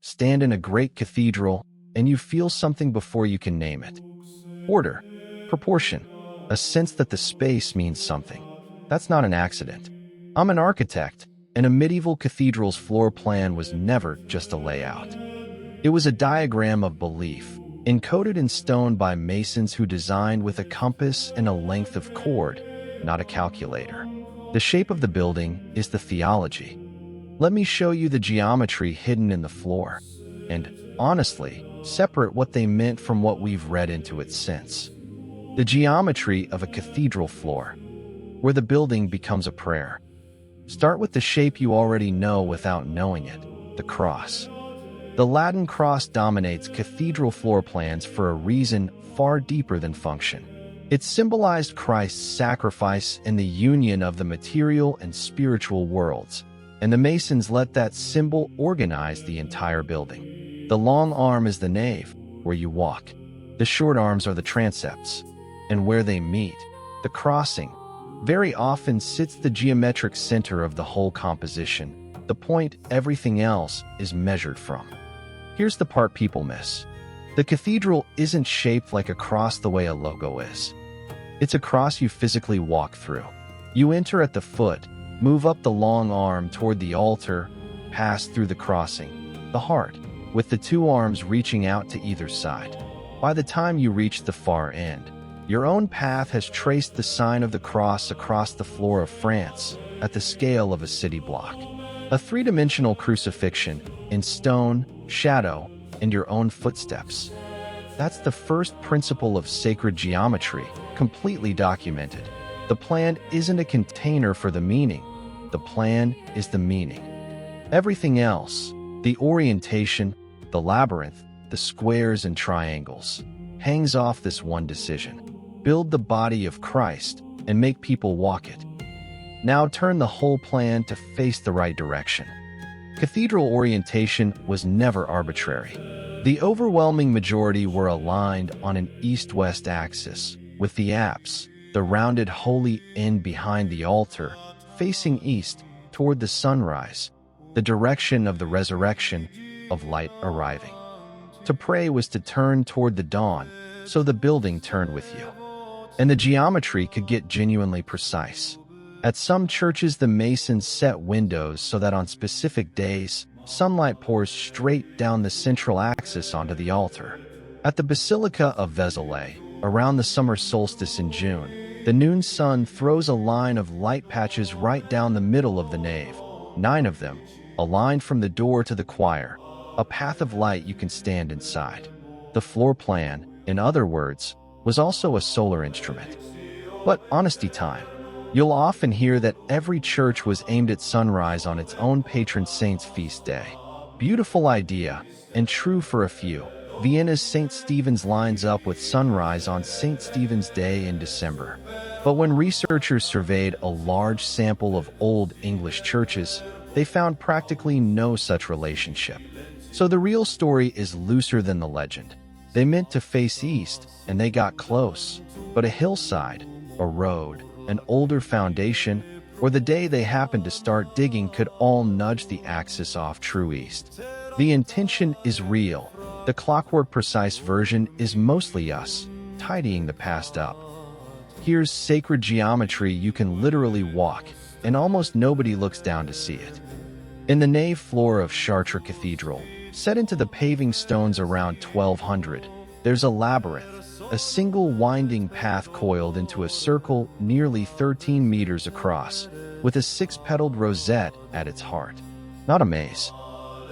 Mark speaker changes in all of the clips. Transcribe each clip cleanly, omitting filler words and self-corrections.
Speaker 1: stand in a great cathedral, and you feel something before you can name it. Order, proportion, a sense that the space means something. That's not an accident. I'm an architect, and a medieval cathedral's floor plan was never just a layout. It was a diagram of belief, encoded in stone by masons who designed with a compass and a length of cord, not a calculator. The shape of the building is the theology. Let me show you the geometry hidden in the floor, and, honestly, separate what they meant from what we've read into it since. The geometry of a cathedral floor, where the building becomes a prayer. Start with the shape you already know without knowing it, the cross. The Latin cross dominates cathedral floor plans for a reason far deeper than function. It symbolized Christ's sacrifice and the union of the material and spiritual worlds, and the masons let that symbol organize the entire building. The long arm is the nave, where you walk. The short arms are the transepts, and where they meet, the crossing, very often sits the geometric center of the whole composition, the point everything else is measured from. Here's the part people miss. The cathedral isn't shaped like a cross the way a logo is. It's a cross you physically walk through. You enter at the foot, move up the long arm toward the altar, pass through the crossing, the heart, with the two arms reaching out to either side. By the time you reach the far end, your own path has traced the sign of the cross across the floor of France at the scale of a city block. A three-dimensional crucifixion in stone, shadow, and your own footsteps. That's the first principle of sacred geometry, completely documented. The plan isn't a container for the meaning. The plan is the meaning. Everything else, the orientation, the labyrinth, the squares and triangles, hangs off this one decision. Build the body of Christ and make people walk it. Now turn the whole plan to face the right direction. Cathedral orientation was never arbitrary. The overwhelming majority were aligned on an east-west axis, with the apse, the rounded holy end behind the altar, facing east toward the sunrise, the direction of the resurrection, of light arriving. To pray was to turn toward the dawn, so the building turned with you. And the geometry could get genuinely precise. At some churches, the masons set windows so that on specific days, sunlight pours straight down the central axis onto the altar. At the Basilica of Vézelay, around the summer solstice in June, the noon sun throws a line of light patches right down the middle of the nave, 9 of them, aligned from the door to the choir, a path of light you can stand inside. The floor plan, in other words, was also a solar instrument. But honesty time. You'll often hear that every church was aimed at sunrise on its own patron saint's feast day. Beautiful idea, and true for a few. Vienna's St. Stephen's lines up with sunrise on St. Stephen's Day in December. But when researchers surveyed a large sample of Old English churches, they found practically no such relationship. So the real story is looser than the legend. They meant to face east, and they got close, but a hillside, a road, an older foundation, or the day they happened to start digging could all nudge the axis off true east. The intention is real. The clockwork precise version is mostly us, tidying the past up. Here's sacred geometry you can literally walk, and almost nobody looks down to see it. In the nave floor of Chartres Cathedral, set into the paving stones around 1200, there's a labyrinth, a single winding path coiled into a circle nearly 13 meters across, with a 6-petaled rosette at its heart. Not a maze.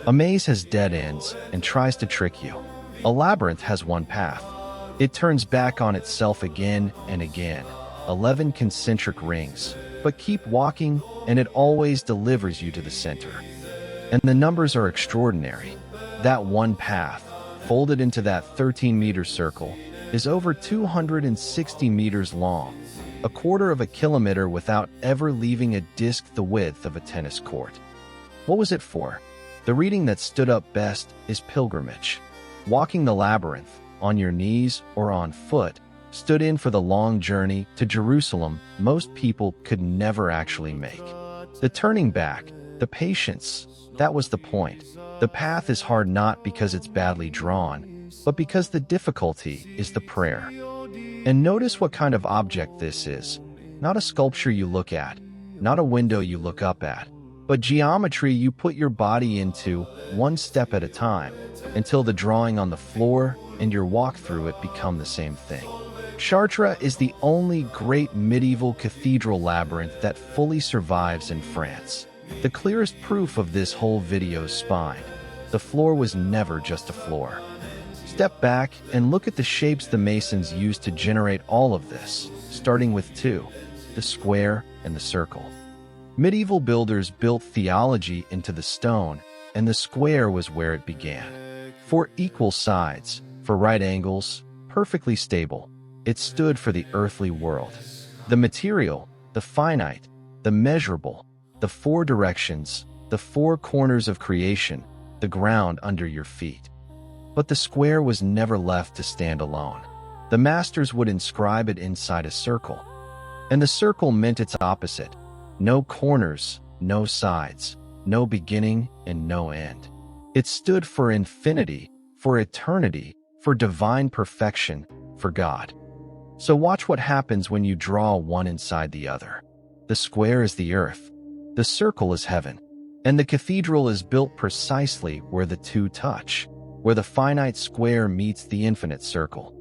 Speaker 1: A maze has dead ends and tries to trick you. A labyrinth has one path. It turns back on itself again and again, 11 concentric rings, but keep walking and it always delivers you to the center. And the numbers are extraordinary. That one path, folded into that 13-meter circle, is over 260 meters long, a quarter of a kilometer without ever leaving a disc the width of a tennis court. What was it for? The reading that stood up best is pilgrimage. Walking the labyrinth, on your knees or on foot, stood in for the long journey to Jerusalem most people could never actually make. The turning back, the patience, that was the point. The path is hard not because it's badly drawn, but because the difficulty is the prayer. And notice what kind of object this is. Not a sculpture you look at, not a window you look up at, but geometry you put your body into one step at a time until the drawing on the floor and your walk through it become the same thing. Chartres is the only great medieval cathedral labyrinth that fully survives in France. The clearest proof of this whole video's spine. The floor was never just a floor. Step back and look at the shapes the masons used to generate all of this, starting with two, the square and the circle. Medieval builders built theology into the stone, and the square was where it began. 4 equal sides, for right angles, perfectly stable. It stood for the earthly world. The material, the finite, the measurable, the 4 directions, the 4 corners of creation, the ground under your feet. But the square was never left to stand alone. The masters would inscribe it inside a circle. And the circle meant its opposite. No corners, no sides, no beginning and no end. It stood for infinity, for eternity, for divine perfection, for God. So watch what happens when you draw one inside the other. The square is the earth. The circle is heaven. And the cathedral is built precisely where the two touch, where the finite square meets the infinite circle.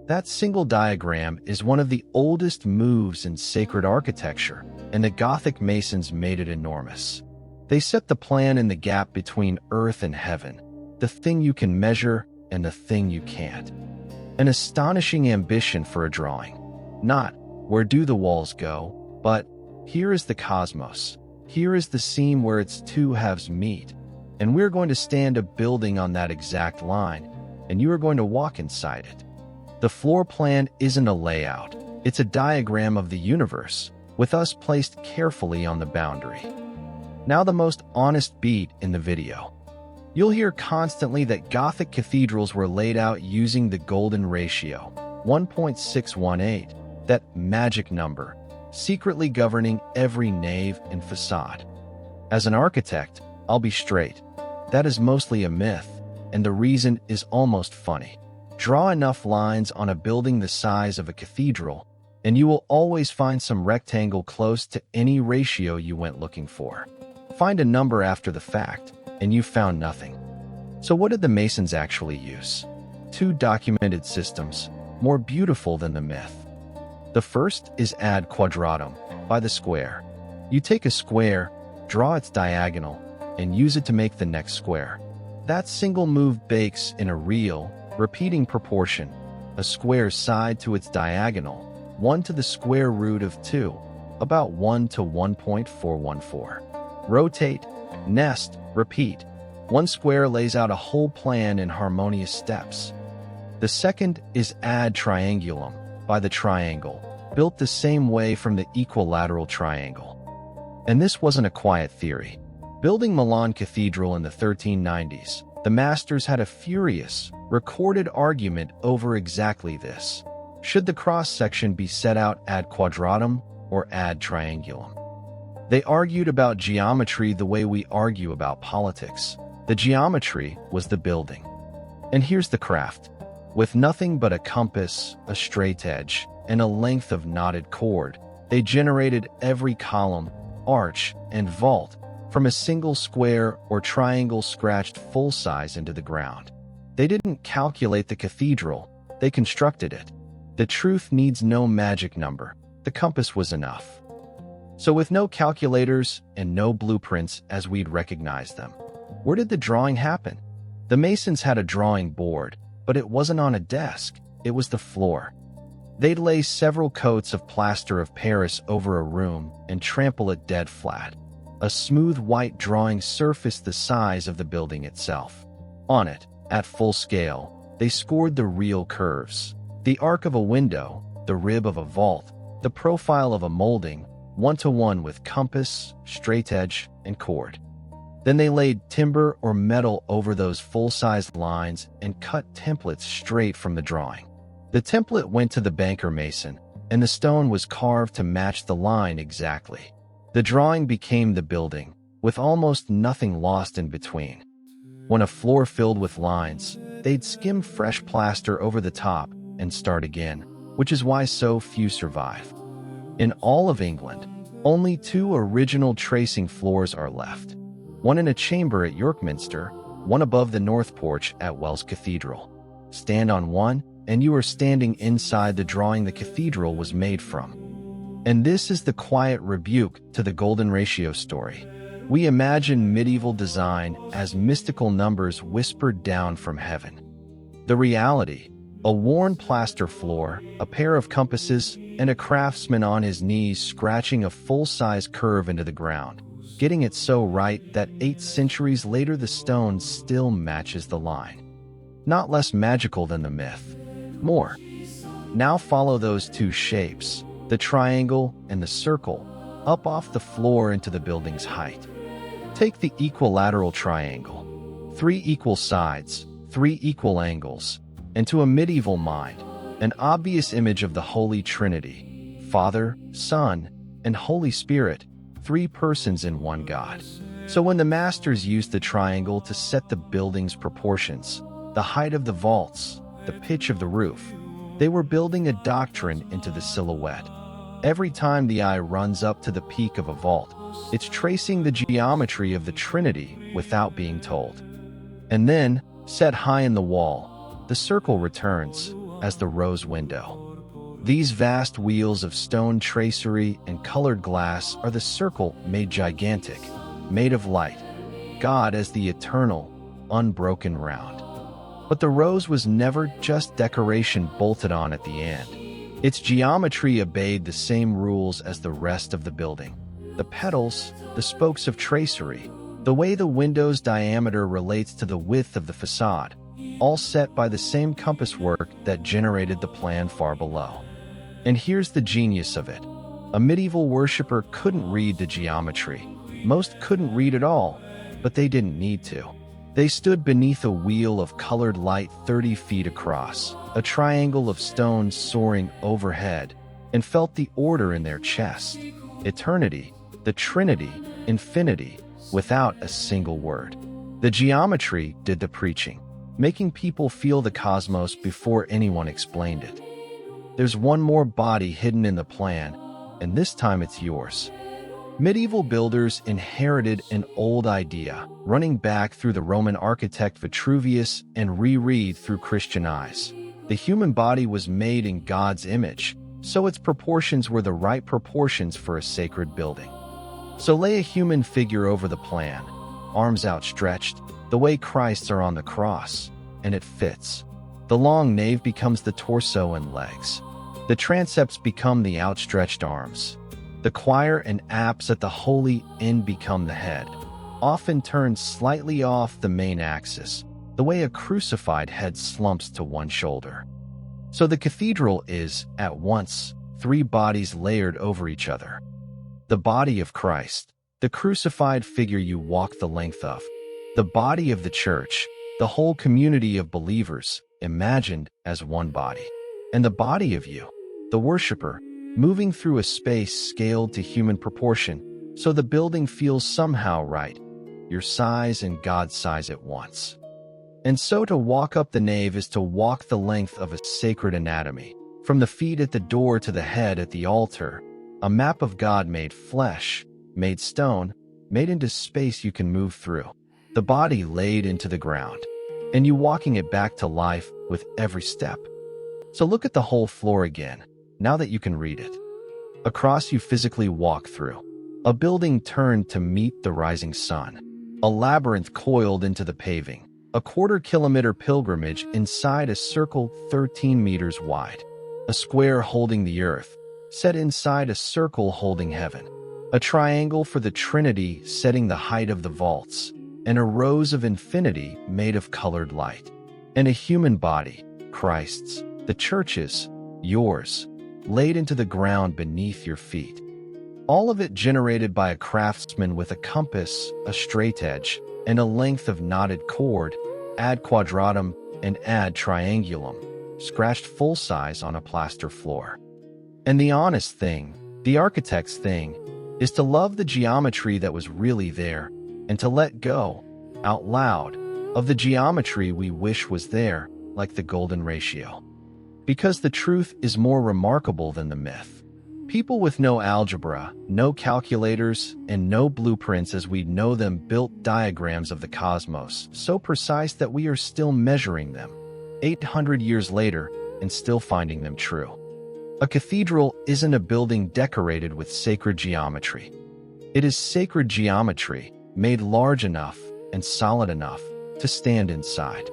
Speaker 1: That single diagram is one of the oldest moves in sacred architecture, and the Gothic masons made it enormous. They set the plan in the gap between earth and heaven, the thing you can measure and the thing you can't. An astonishing ambition for a drawing. Not, where do the walls go, but, here is the cosmos. Here is the seam where its two halves meet, and we're going to stand a building on that exact line, and you are going to walk inside it. The floor plan isn't a layout, it's a diagram of the universe, with us placed carefully on the boundary. Now the most honest beat in the video. You'll hear constantly that Gothic cathedrals were laid out using the golden ratio, 1.618, that magic number, secretly governing every nave and facade. As an architect, I'll be straight. That is mostly a myth, and the reason is almost funny. Draw enough lines on a building the size of a cathedral, and you will always find some rectangle close to any ratio you went looking for. Find a number after the fact, and you found nothing. So what did the masons actually use? 2 documented systems, more beautiful than the myth. The first is add quadratum, by the square. You take a square, draw its diagonal, and use it to make the next square. That single move bakes in a real, repeating proportion, a square's side to its diagonal, 1 to the square root of 2, about 1 to 1.414. Rotate, nest, repeat. One square lays out a whole plan in harmonious steps. The second is add triangulum, by the triangle, built the same way from the equilateral triangle. And this wasn't a quiet theory. Building Milan Cathedral in the 1390s, the masters had a furious, recorded argument over exactly this. Should the cross-section be set out ad quadratum or ad triangulum? They argued about geometry the way we argue about politics. The geometry was the building. And here's the craft. With nothing but a compass, a straight edge, and a length of knotted cord, they generated every column, arch, and vault from a single square or triangle scratched full size into the ground. They didn't calculate the cathedral, they constructed it. The truth needs no magic number. The compass was enough. So with no calculators and no blueprints as we'd recognize them, where did the drawing happen? The masons had a drawing board, but it wasn't on a desk, it was the floor. They'd lay several coats of plaster of Paris over a room and trample it dead flat. A smooth white drawing surfaced the size of the building itself. On it, at full scale, they scored the real curves. The arc of a window, the rib of a vault, the profile of a molding, 1-to-1 with compass, straight edge, and cord. Then they laid timber or metal over those full-sized lines and cut templates straight from the drawing. The template went to the banker mason, and the stone was carved to match the line exactly. The drawing became the building, with almost nothing lost in between. When a floor filled with lines, they'd skim fresh plaster over the top and start again, which is why so few survive. In all of England, only 2 original tracing floors are left. One in a chamber at York Minster, one above the north porch at Wells Cathedral. Stand on one, and you are standing inside the drawing the cathedral was made from. And this is the quiet rebuke to the golden ratio story. We imagine medieval design as mystical numbers whispered down from heaven. The reality: a worn plaster floor, a pair of compasses, and a craftsman on his knees scratching a full-size curve into the ground, getting it so right that 8 centuries later the stone still matches the line. Not less magical than the myth. More. Now follow those 2 shapes, the triangle and the circle, up off the floor into the building's height. Take the equilateral triangle. 3 equal sides, 3 equal angles, and to a medieval mind, an obvious image of the Holy Trinity, Father, Son, and Holy Spirit, 3 persons in one God. So when the masters used the triangle to set the building's proportions, the height of the vaults, the pitch of the roof, they were building a doctrine into the silhouette. Every time the eye runs up to the peak of a vault, it's tracing the geometry of the Trinity without being told. And then, set high in the wall, the circle returns as the rose window. These vast wheels of stone tracery and colored glass are the circle made gigantic, made of light, God as the eternal, unbroken round. But the rose was never just decoration bolted on at the end. Its geometry obeyed the same rules as the rest of the building. The petals, the spokes of tracery, the way the window's diameter relates to the width of the facade, all set by the same compass work that generated the plan far below. And here's the genius of it. A medieval worshipper couldn't read the geometry. Most couldn't read at all, but they didn't need to. They stood beneath a wheel of colored light 30 feet across, a triangle of stones soaring overhead, and felt the order in their chest. Eternity, the Trinity, infinity, without a single word. The geometry did the preaching, making people feel the cosmos before anyone explained it. There's one more body hidden in the plan, and this time it's yours. Medieval builders inherited an old idea, running back through the Roman architect Vitruvius and reread through Christian eyes. The human body was made in God's image, so its proportions were the right proportions for a sacred building. So lay a human figure over the plan, arms outstretched, the way Christ's are on the cross, and it fits. The long nave becomes the torso and legs. The transepts become the outstretched arms. The choir and apse at the holy end become the head, often turned slightly off the main axis, the way a crucified head slumps to one shoulder. So the cathedral is, at once, 3 bodies layered over each other. The body of Christ, the crucified figure you walk the length of. The body of the church, the whole community of believers, imagined as one body. And the body of you, the worshiper, moving through a space scaled to human proportion, so the building feels somehow right, your size and God's size at once. And so to walk up the nave is to walk the length of a sacred anatomy, from the feet at the door to the head at the altar, a map of God made flesh, made stone, made into space you can move through, the body laid into the ground, and you walking it back to life with every step. So look at the whole floor again, now that you can read it. Across you physically walk through. A building turned to meet the rising sun. A labyrinth coiled into the paving. A quarter-kilometre pilgrimage inside a circle 13 meters wide. A square holding the earth, set inside a circle holding heaven. A triangle for the Trinity setting the height of the vaults. And a rose of infinity made of colored light. And a human body, Christ's, the church's, yours, laid into the ground beneath your feet. All of it generated by a craftsman with a compass, a straight edge, and a length of knotted cord, ad quadratum and ad triangulum, scratched full size on a plaster floor. And the honest thing, the architect's thing, is to love the geometry that was really there and to let go, out loud, of the geometry we wish was there, like the golden ratio. Because the truth is more remarkable than the myth. People with no algebra, no calculators, and no blueprints as we know them built diagrams of the cosmos, so precise that we are still measuring them, 800 years later, and still finding them true. A cathedral isn't a building decorated with sacred geometry. It is sacred geometry, made large enough and solid enough to stand inside.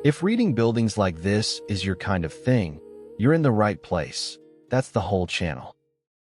Speaker 1: If reading buildings like this is your kind of thing, you're in the right place. That's the whole channel.